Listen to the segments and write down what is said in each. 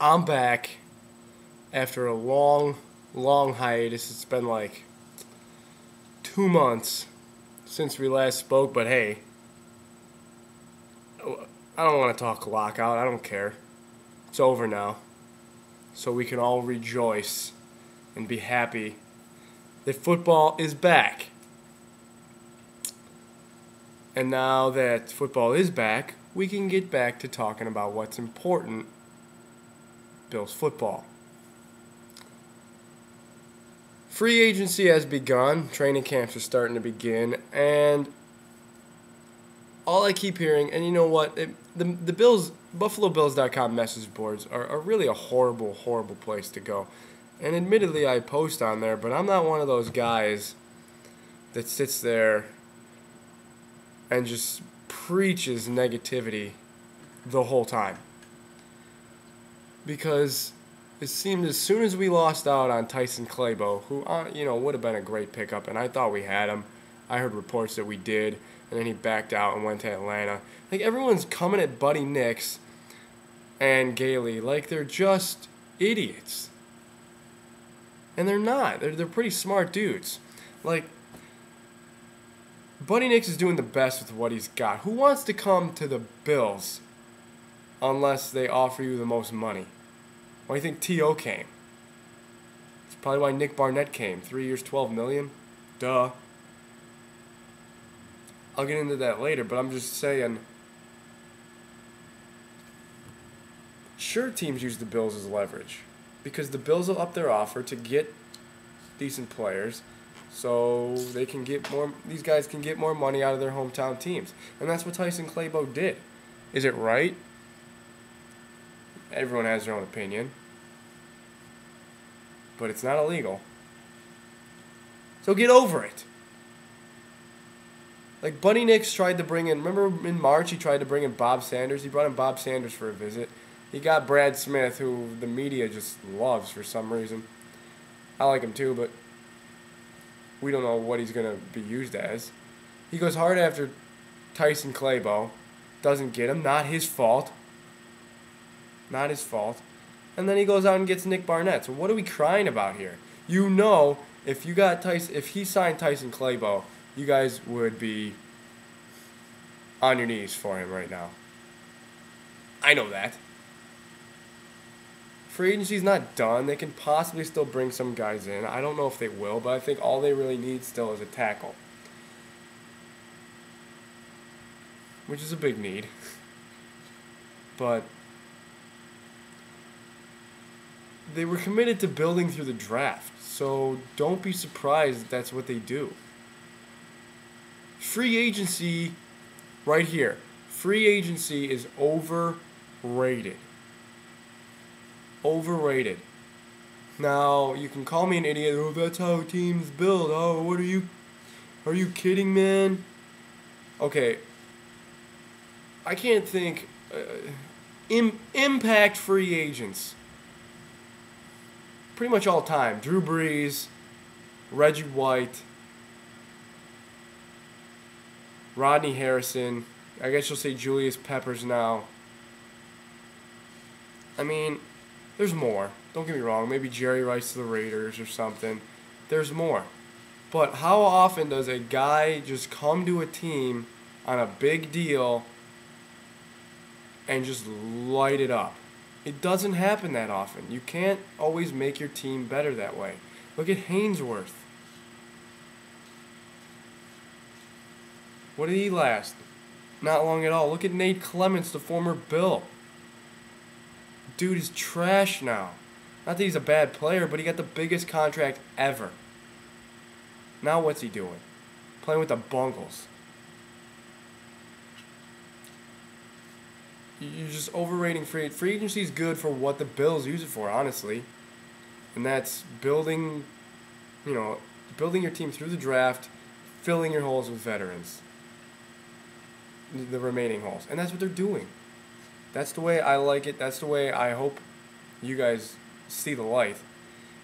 I'm back after a long, long hiatus. It's been like 2 months since we last spoke, but hey, I don't want to talk lockout. I don't care. It's over now. So we can all rejoice and be happy that football is back. And now that football is back, we can get back to talking about what's important. Bills football. Free agency has begun. Training camps are starting to begin. And all I keep hearing, and you know what? The Bills, BuffaloBills.com message boards are really a horrible, horrible place to go. And admittedly, I post on there, but I'm not one of those guys that sits there and just preaches negativity the whole time. Because it seemed as soon as we lost out on Tyson Clabo, who would have been a great pickup, and I thought we had him. I heard reports that we did, and then he backed out and went to Atlanta. Like, everyone's coming at Buddy Nix and Gailey like they're just idiots. And they're not. They're pretty smart dudes. Like, Buddy Nix is doing the best with what he's got. Who wants to come to the Bills unless they offer you the most money? Why do you think T.O. came? It's probably why Nick Barnett came. 3 years, $12 million? Duh. I'll get into that later, but I'm just saying, sure, teams use the Bills as leverage because the Bills will up their offer to get decent players so they can get more. These guys can get more money out of their hometown teams, and that's what Tyson Clabo did. Is it right? Everyone has their own opinion, but it's not illegal. So get over it. Like, Buddy Nix tried to bring in, remember in March he tried to bring in Bob Sanders? He brought in Bob Sanders for a visit. He got Brad Smith, who the media just loves for some reason. I like him too, but we don't know what he's going to be used as. He goes hard after Tyson Clabo. Doesn't get him. Not his fault. Not his fault. And then he goes out and gets Nick Barnett. So what are we crying about here? You know, if he signed Tyson Clabo, you guys would be on your knees for him right now. I know that. Free agency's not done. They can possibly still bring some guys in. I don't know if they will, but I think all they really need still is a tackle. Which is a big need. But they were committed to building through the draft, so don't be surprised that that's what they do. Free agency, right here. Free agency is overrated. Overrated. Now, you can call me an idiot. Oh, that's how teams build. Oh, what are you kidding, man? Okay. I can't think. Impact free agents. Pretty much all time. Drew Brees, Reggie White, Rodney Harrison. I guess you'll say Julius Peppers now. I mean, there's more. Don't get me wrong. Maybe Jerry Rice to the Raiders or something. There's more. But how often does a guy just come to a team on a big deal and just light it up? It doesn't happen that often. You can't always make your team better that way. Look at Haynesworth. What did he last? Not long at all. Look at Nate Clements, the former Bill. Dude is trash now. Not that he's a bad player, but he got the biggest contract ever. Now what's he doing? Playing with the Bungles. You're just overrating free agency is good for what the Bills use it for, honestly. And that's building your team through the draft, filling your holes with veterans. The remaining holes. And that's what they're doing. That's the way I like it. That's the way I hope you guys see the light.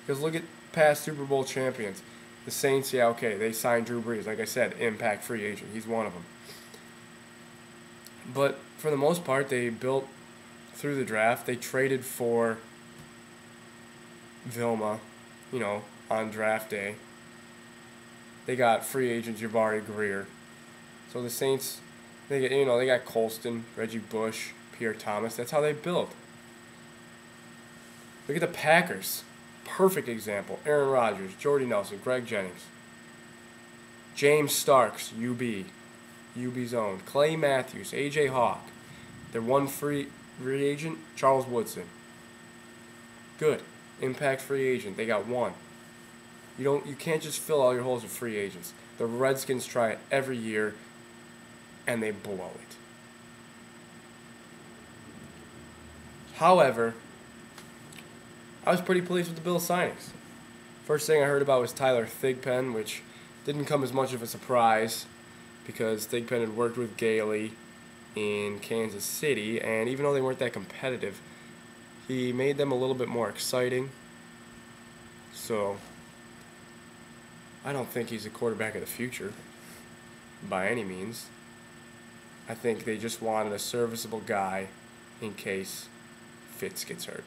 Because look at past Super Bowl champions. The Saints, yeah, okay, they signed Drew Brees. Like I said, impact free agent. He's one of them. But for the most part, they built through the draft. They traded for Vilma, on draft day. They got free agent Jabari Greer. So the Saints, they got Colston, Reggie Bush, Pierre Thomas. That's how they built. Look at the Packers. Perfect example. Aaron Rodgers, Jordy Nelson, Greg Jennings. James Starks, UB's own. Clay Matthews, A.J. Hawk. Their one free agent, Charles Woodson. Good. Impact free agent. They got one. You can't just fill all your holes with free agents. The Redskins try it every year, and they blow it. However, I was pretty pleased with the Bills signings. First thing I heard about was Tyler Thigpen, which didn't come as much of a surprise because Thigpen had worked with Gailey in Kansas City, and even though they weren't that competitive, he made them a little bit more exciting. So I don't think he's a quarterback of the future by any means. I think they just wanted a serviceable guy in case Fitz gets hurt.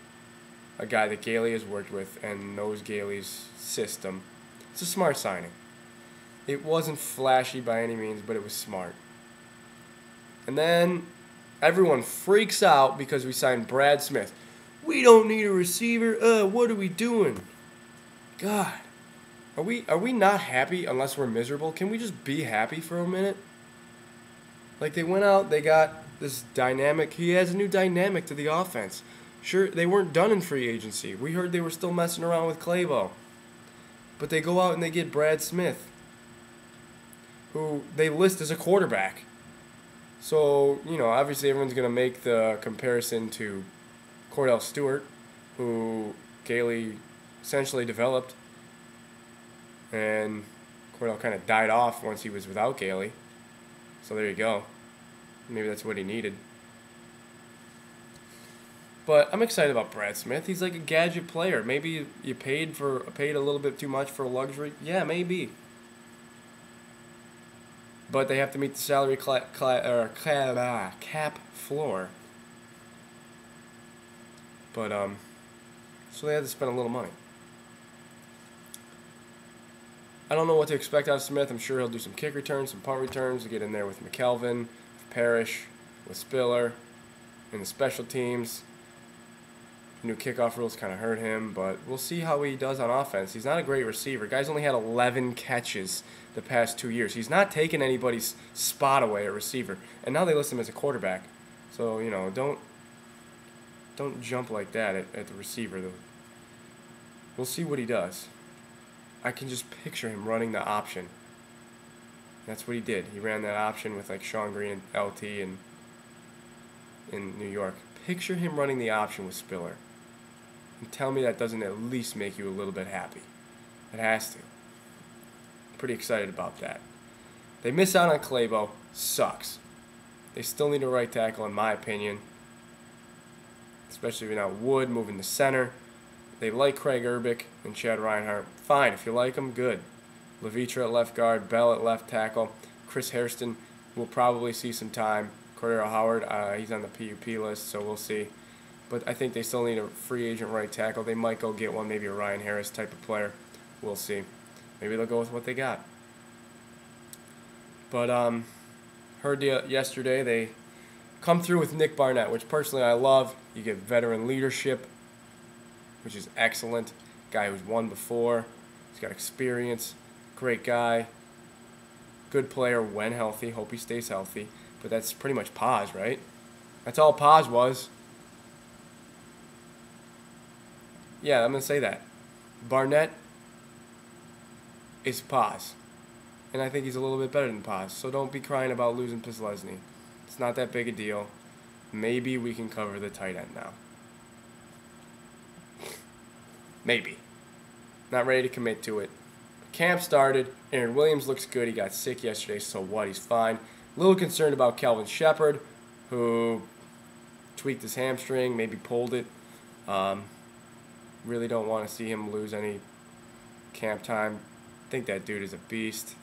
A guy that Gailey has worked with and knows Gailey's system. It's a smart signing. It wasn't flashy by any means, but it was smart. And then everyone freaks out because we signed Brad Smith. We don't need a receiver. What are we doing? God. Are we not happy unless we're miserable? Can we just be happy for a minute? Like, they went out, they got this dynamic. He has a new dynamic to the offense. Sure, they weren't done in free agency. We heard they were still messing around with Clabo. But they go out and they get Brad Smith, who they list as a quarterback. So, obviously everyone's going to make the comparison to Cordell Stewart, who Gailey essentially developed. And Cordell kind of died off once he was without Gailey. So there you go. Maybe that's what he needed. But I'm excited about Brad Smith. He's like a gadget player. Maybe you paid a little bit too much for luxury. Yeah, maybe. But they have to meet the salary cap floor. But so they had to spend a little money. I don't know what to expect out of Smith. I'm sure he'll do some kick returns, some punt returns to get in there with McKelvin, with Parrish, with Spiller, in the special teams. New kickoff rules kind of hurt him, but we'll see how he does on offense. He's not a great receiver. Guy's only had 11 catches the past 2 years. He's not taking anybody's spot away at receiver, and now they list him as a quarterback. So don't jump like that at the receiver. We'll see what he does. I can just picture him running the option. That's what he did. He ran that option with like Sean Green and LT in New York. Picture him running the option with Spiller. And tell me that doesn't at least make you a little bit happy. It has to. I'm pretty excited about that. They miss out on Clabo. Sucks. They still need a right tackle, in my opinion. Especially if you're not Wood moving to center. They like Craig Urbick and Chad Reinhardt. Fine, if you like them, good. Levitra at left guard, Bell at left tackle. Chris Hairston will probably see some time. Cordero Howard, he's on the PUP list, so we'll see. But I think they still need a free agent right tackle. They might go get one, maybe a Ryan Harris type of player. We'll see. Maybe they'll go with what they got. But heard yesterday they come through with Nick Barnett, which personally I love. You get veteran leadership, which is excellent. Guy who's won before. He's got experience. Great guy. Good player when healthy. Hope he stays healthy. But that's pretty much Paz, right? That's all Paz was. Yeah, I'm going to say that. Barnett is Paz. And I think he's a little bit better than Paz. So don't be crying about losing Pislesny. It's not that big a deal. Maybe we can cover the tight end now. Maybe. Not ready to commit to it. Camp started. Aaron Williams looks good. He got sick yesterday, so what? He's fine. A little concerned about Kelvin Shepard, who tweaked his hamstring, maybe pulled it. Really don't want to see him lose any camp time. I think that dude is a beast.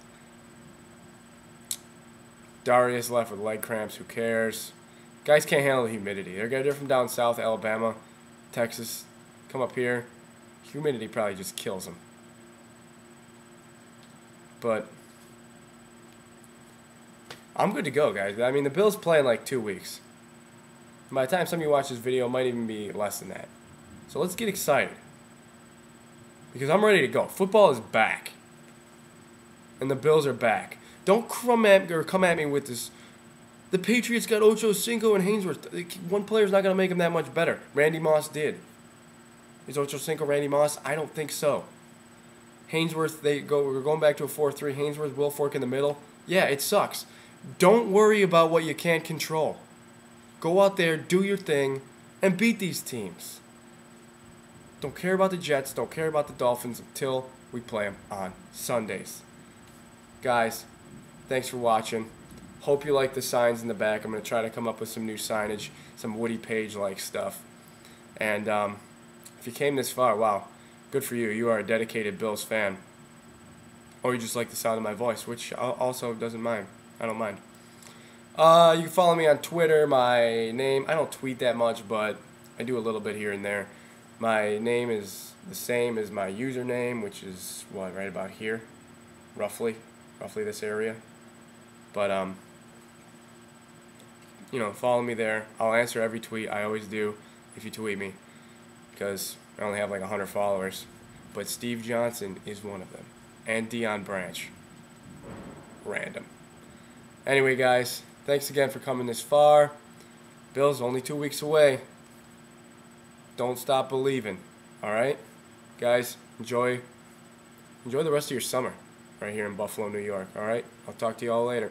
Darius left with leg cramps. Who cares? Guys can't handle the humidity. They're from down south, Alabama, Texas. Come up here, humidity probably just kills them. But I'm good to go, guys. I mean, the Bills play in like 2 weeks. By the time some of you watch this video, it might even be less than that. So let's get excited. Because I'm ready to go. Football is back. And the Bills are back. Don't come at me with this. The Patriots got Ocho Cinco and Haynesworth. One player's not going to make them that much better. Randy Moss did. Is Ocho Cinco Randy Moss? I don't think so. Haynesworth, we're going back to a 4-3. Haynesworth, Wilfork in the middle. Yeah, it sucks. Don't worry about what you can't control. Go out there, do your thing, and beat these teams. Don't care about the Jets. Don't care about the Dolphins until we play them on Sundays. Guys, thanks for watching. Hope you like the signs in the back. I'm going to try to come up with some new signage, some Woody Page-like stuff. And if you came this far, wow, good for you. You are a dedicated Bills fan. Or you just like the sound of my voice, which also doesn't mind. I don't mind. You can follow me on Twitter. My name, I don't tweet that much, but I do a little bit here and there. My name is the same as my username, which is, what, right about here? Roughly this area. But, you know, follow me there. I'll answer every tweet. I always do if you tweet me, because I only have like 100 followers. But Steve Johnson is one of them. And Deion Branch. Random. Anyway, guys, thanks again for coming this far. Bills only 2 weeks away. Don't stop believing. All right? Guys, enjoy the rest of your summer right here in Buffalo, New York. All right? I'll talk to you all later.